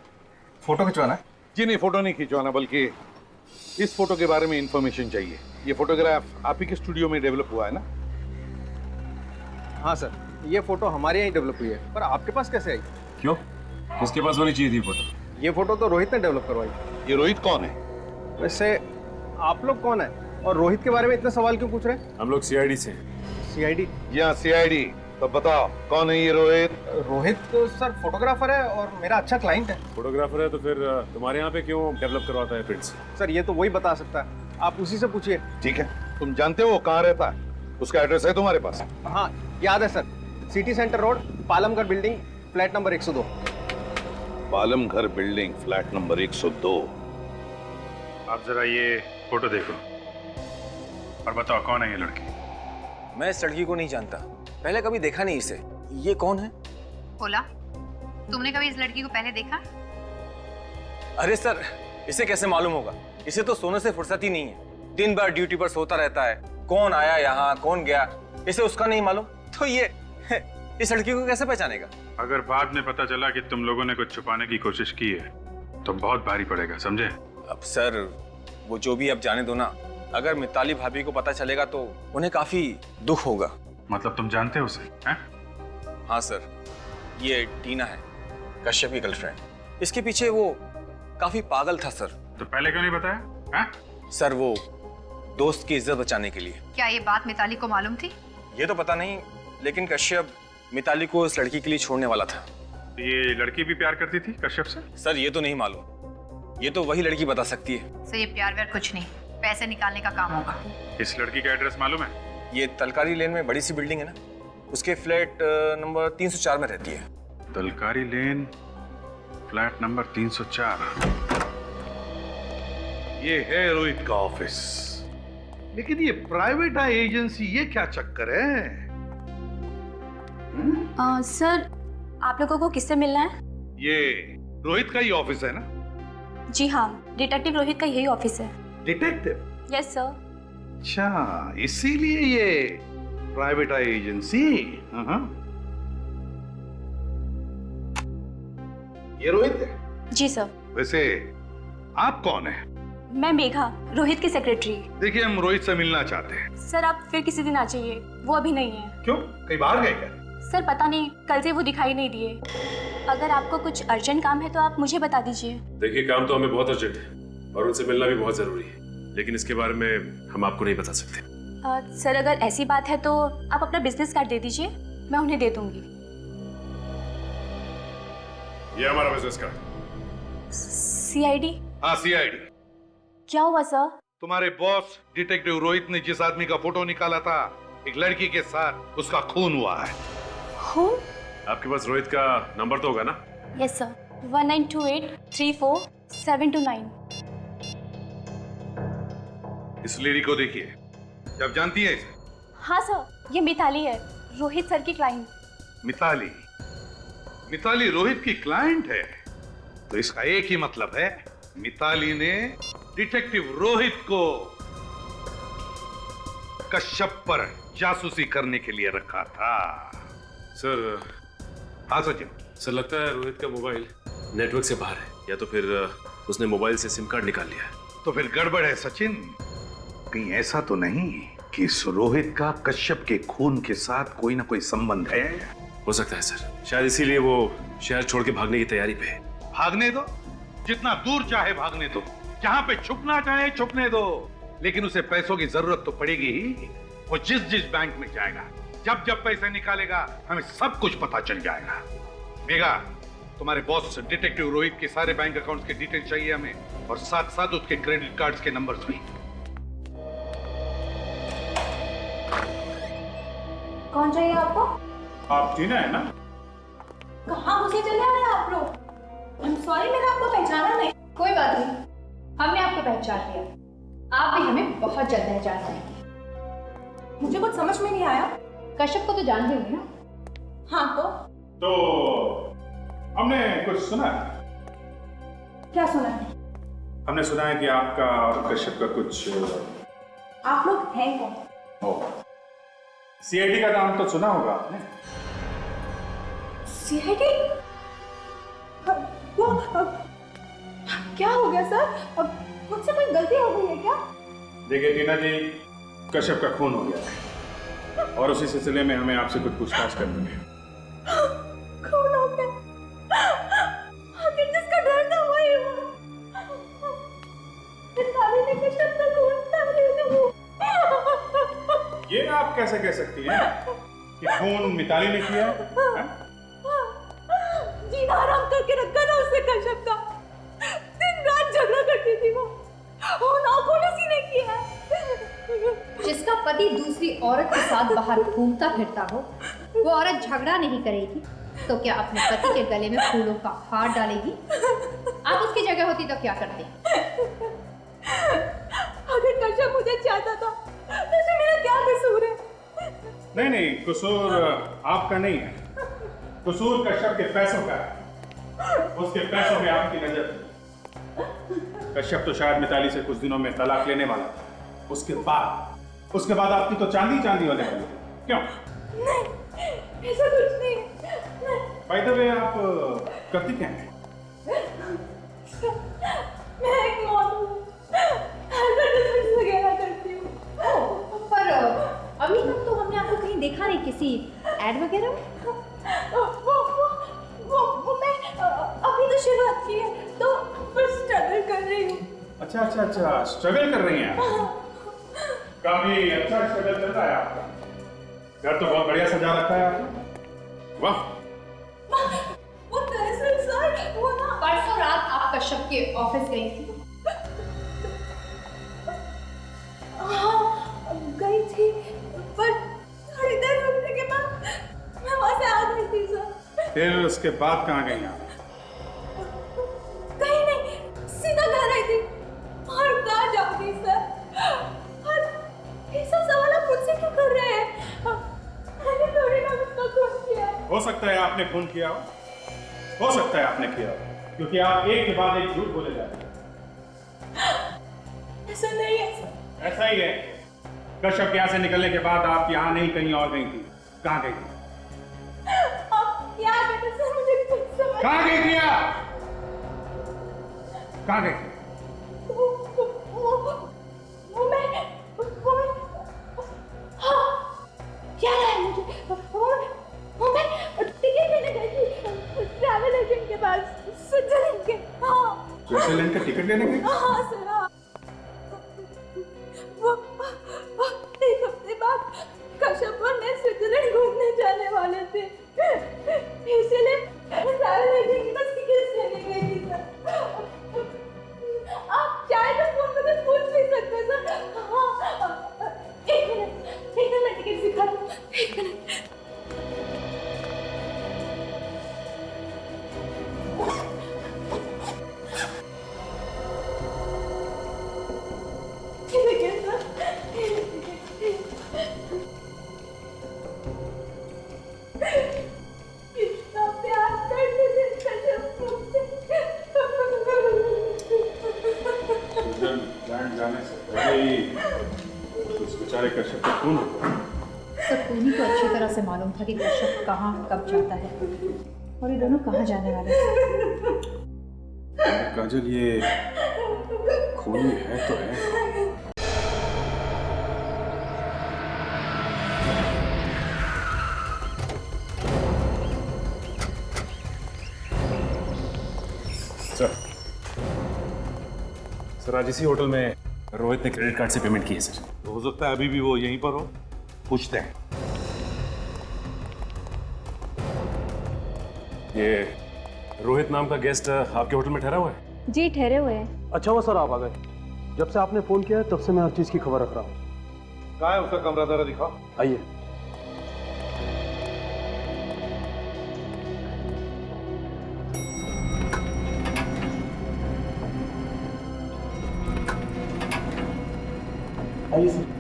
फोटो खिंचवाना है? जी नहीं, फोटो नहीं खिंचवाना, बल्कि इस फोटो के बारे में इंफॉर्मेशन चाहिए। ये फोटोग्राफ आप ही के स्टूडियो में डेवलप हुआ है ना? हाँ सर, ये फोटो हमारे यहाँ डेवलप हुई है, पर आपके पास कैसे आई? क्यों, किसके पास होनी चाहिए थी फोटो? ये फोटो तो रोहित ने डेवलप करवाई। ये रोहित कौन है? वैसे आप लोग कौन है और रोहित के बारे में इतने सवाल क्यों पूछ रहे हैं? हम लोग सीआईडी से। सीआईडी? जी हाँ, सीआईडी। तो बताओ कौन है ये रोहित? रोहित तो सर फोटोग्राफर है और मेरा अच्छा क्लाइंट है। फोटोग्राफर है तो फिर तुम्हारे यहाँ पे क्यों डेवलप करवाता है प्रिंट्स? सर ये तो वही बता सकता है, आप उसी से पूछिए। ठीक है, तुम जानते हो वो कहाँ रहता है? उसका एड्रेस है तुम्हारे पास? हाँ याद है sir, city centre road, Palamghar building, flat number 102। Palamghar building, flat number 102। आप जरा ये फोटो देखो और बताओ कौन है ये लड़की? मैं इस लड़की को नहीं जानता, पहले कभी देखा नहीं इसे। ये कौन है? बोला, तुमने कभी इस लड़की को पहले देखा? अरे सर, इसे कैसे मालूम होगा? इसे तो सोने से फुर्सत ही नहीं है, दिन भर ड्यूटी पर सोता रहता है। कौन आया यहाँ, कौन गया, इसे उसका नहीं मालूम, तो ये इस लड़की को कैसे पहचानेगा? अगर बाद में पता चला कि तुम लोगों ने कुछ छुपाने की कोशिश की है तो बहुत भारी पड़ेगा, समझे? अब सर वो जो भी, अब जाने दो ना। अगर मिताली भाभी को पता चलेगा तो उन्हें काफी दुख होगा। मतलब तुम जानते हो उसे? हैं? हाँ सर, ये टीना है, कश्यप की गर्लफ्रेंड। इसके पीछे वो काफी पागल था सर। तो पहले क्यों नहीं बताया? हैं? सर वो दोस्त की इज्जत बचाने के लिए। क्या ये बात मिताली को मालूम थी? ये तो पता नहीं, लेकिन कश्यप मिताली को इस लड़की के लिए छोड़ने वाला था। तो ये लड़की भी प्यार करती थी कश्यप से? सर ये तो नहीं मालूम, ये तो वही लड़की बता सकती है। सर ये प्यार व्यार कुछ नहीं, पैसे निकालने का काम होगा। इस लड़की का एड्रेस मालूम है? ये तलकारी लेन में बड़ी सी बिल्डिंग है ना, उसके फ्लैट नंबर 304 में रहती है। तलकारी लेन, फ्लैट नंबर 304। ये है रोहित का ऑफिस। लेकिन ये प्राइवेट एजेंसी, ये क्या चक्कर है? सर आप लोगों को किससे मिलना है? ये रोहित का ही ऑफिस है ना? जी हाँ, डिटेक्टिव रोहित का यही ऑफिस है। डिटेक्टिव? Yes sir. अच्छा, इसीलिए ये प्राइवेट एजेंसी। ये रोहित है? जी सर। वैसे आप कौन है? मैं मेघा, रोहित की सेक्रेटरी। देखिए, हम रोहित से मिलना चाहते हैं। सर आप फिर किसी दिन आ जाइए, वो अभी नहीं है। क्यों, कहीं बाहर गए क्या? सर पता नहीं, कल से वो दिखाई नहीं दिए। अगर आपको कुछ अर्जेंट काम है तो आप मुझे बता दीजिए। देखिए, काम तो हमें बहुत अर्जेंट है और उनसे मिलना भी बहुत जरूरी है, लेकिन इसके बारे में हम आपको नहीं बता सकते। सर अगर ऐसी बात है तो आप अपना बिजनेस कार्ड दे दीजिए, मैं उन्हें दे दूंगी। ये हमारा बिजनेस कार्ड। सीआईडी? हाँ, सीआईडी। क्या हुआ सर? तुम्हारे बॉस डिटेक्टिव रोहित ने जिस आदमी का फोटो निकाला था एक लड़की के साथ, उसका खून हुआ है। खून? आपके पास रोहित का नंबर तो होगा ना? Yes sir, 1928347229। इस लेडी को देखिए, जब जानती है इसे? हाँ सर, ये मिताली है, रोहित सर की क्लाइंट। मिताली? मिताली रोहित की क्लाइंट है? तो इसका एक ही मतलब है, मिताली ने डिटेक्टिव रोहित को कश्यप पर जासूसी करने के लिए रखा था। सर। हाँ सचिन। सर लगता है रोहित का मोबाइल नेटवर्क से बाहर है, या तो फिर उसने मोबाइल से सिम कार्ड निकाल लिया। तो फिर गड़बड़ है सचिन। कहीं ऐसा तो नहीं कि इस रोहित का कश्यप के खून के साथ कोई ना कोई संबंध है? हो सकता है सर, शायद इसीलिए वो शहर छोड़ के भागने की तैयारी पे है। भागने दो, जितना दूर चाहे भागने दो, जहां पे छुपना चाहे छुपने दो, लेकिन उसे पैसों की जरूरत तो पड़ेगी ही। वो जिस जिस बैंक में जाएगा, जब जब पैसे निकालेगा, हमें सब कुछ पता चल जाएगा। मेघा, तुम्हारे बॉस डिटेक्टिव रोहित के सारे बैंक अकाउंट्स के डिटेल चाहिए हमें, और साथ साथ उसके क्रेडिट कार्ड्स के नंबर्स भी। कौन चाहिए आपको? आप टीना है ना? कहाँ घुसे चले आए आप लोग? I'm sorry, मैंने आपको पहचाना नहीं। कोई बात नहीं, हमने आपको पहचान लिया। आप भी हमें बहुत जल्द पहचान पाएंगे। मुझे कुछ समझ में नहीं आया। कश्यप को तो जानते होंगे ना? हाँ तो हमने कुछ सुना है। क्या सुना है? हमने सुना है कि आपका और कश्यप का कुछ। आप लोग हैं कौन? सीआईडी का नाम तो सुना होगा आपने। सीआईडी? वो क्या हो गया सर? अब मुझसे कोई गलती हो गई है क्या? देखिए टीना जी, कश्यप का खून हो गया है और उसी सिलसिले में हमें आपसे कुछ पूछताछ करनी है। खून हो गया? आखिर जिसका डर था वही हुआ। मिताली ने कश्यप का खून कर दिया। ये आप कैसे कह सकती हैं कि खून मिताली ने किया है? जीना हराम करके रखा ना उसने कश्यप का। दिन रात झगड़ा करती थी वो नाखून उसी ने किया है। जिसका पति दूसरी औरत के साथ बाहर घूमता फिरता हो, वो औरत झगड़ा नहीं करेगी तो क्या अपने पति के गले में फूलों का हार डालेगी? आप उसकी जगह होती तो क्या करते? अगर कश्यप मुझे चाहता था तो इसमें मेरा क्या कसूर है? नहीं, कसूर आपका नहीं है, कसूर कश्यप के पैसों का है। उसके पैसों में आपकी नजर थी। कश्यप तो शायद मिताली से कुछ दिनों में तलाक लेने वाला था। उसके बाद आपकी तो चांदी होने वाली। क्यों? नहीं, ऐसा कुछ नहीं। बाय द वे, आप करती क्या हैं? मैं एक मॉडल हूँ, एडवर्टाइजमेंट वगैरह करती हूँ। पर अभी तक तो हमने आपको कहीं देखा नहीं किसी एड वगैरह में। वो मैं अभी तो शुरुआत की है तो बस स्ट्रगल कर रही हूँ। अच्छा, स्ट्रगल कर रही हैं आप। काफी अच्छा स्ट्रगल चल रहा है आपका। घर तो बहुत बढ़िया सजा रखा है आपने। वाह। वो दरअसल सर, वो ना परसों रात आप कश्यप के ऑफिस गई थी? हाँ, गई थी, पर थोड़ी देर रुकने के बाद मैं वहां से आ गई थी सर। फिर उसके बाद कहाँ गई आप? कहीं नहीं, सीधा घर आई थी। और कहाँ जाऊंगी सर? और ये सब सवाल आप मुझसे क्यों कर रहे हैं? मैंने थोड़ी ना उसका खून किया। हो सकता है आपने खून किया हो सकता है आपने किया हो, क्योंकि आप एक के बाद एक झूठ बोले जा रहे हैं। ऐसा नहीं है सर। ऐसा ही है। कश्यप यहाँ से निकलने के बाद आप यहाँ नहीं, कहीं और गई थी। कहाँ गई थी? आप क्या कहते सर? मुझे कुछ समझ। कहाँ गई थी आप? कहाँ गए थे? वो मैं हाँ याद आया मुझे। वो मैं टिकट लेने गई थी ट्रैवल एजेंट के पास, स्विट्जरलैंड के। हाँ स्विट्जरलैंड का टिकट लेने गए? हाँ सर हाँ। वो एक हफ्ते बाद कश्यप और मैं स्विट्जरलैंड घूमने जाने वाले थे, इसलिए ट्रैवल एजेंट के पास टिकट लेने गई थी सर। आप चाहे तो फोन पे तो पूछ भी सकते हैं सर। हाँ एक मिनट मैं टिकट दिखा दूँ, एक मिनट। कितना प्यार करते थे कश्यप मुझसे। स्विट्जरलैंड जाने से पहले ही उस बेचारे कश्यप का खून हुआ। सब तुम्ही को अच्छी तरह से मालूम था कि कश्यप कहाँ कब जाता है और ये दोनों कहाँ जाने वाले थे। काजल, ये खूनी है तो है। सर आज इसी होटल में रोहित ने क्रेडिट कार्ड से पेमेंट की है सर। तो हो सकता है अभी भी वो यहीं पर हो, पूछते हैं। ये रोहित नाम का गेस्ट आपके होटल में ठहरा हुआ है? जी ठहरे हुए हैं। अच्छा हुआ सर आप आ गए। जब से आपने फोन किया है तब से मैं हर चीज की खबर रख रहा हूँ। कहाँ है उसका कमरा, जरा दिखाओ। आइए। आइए सर।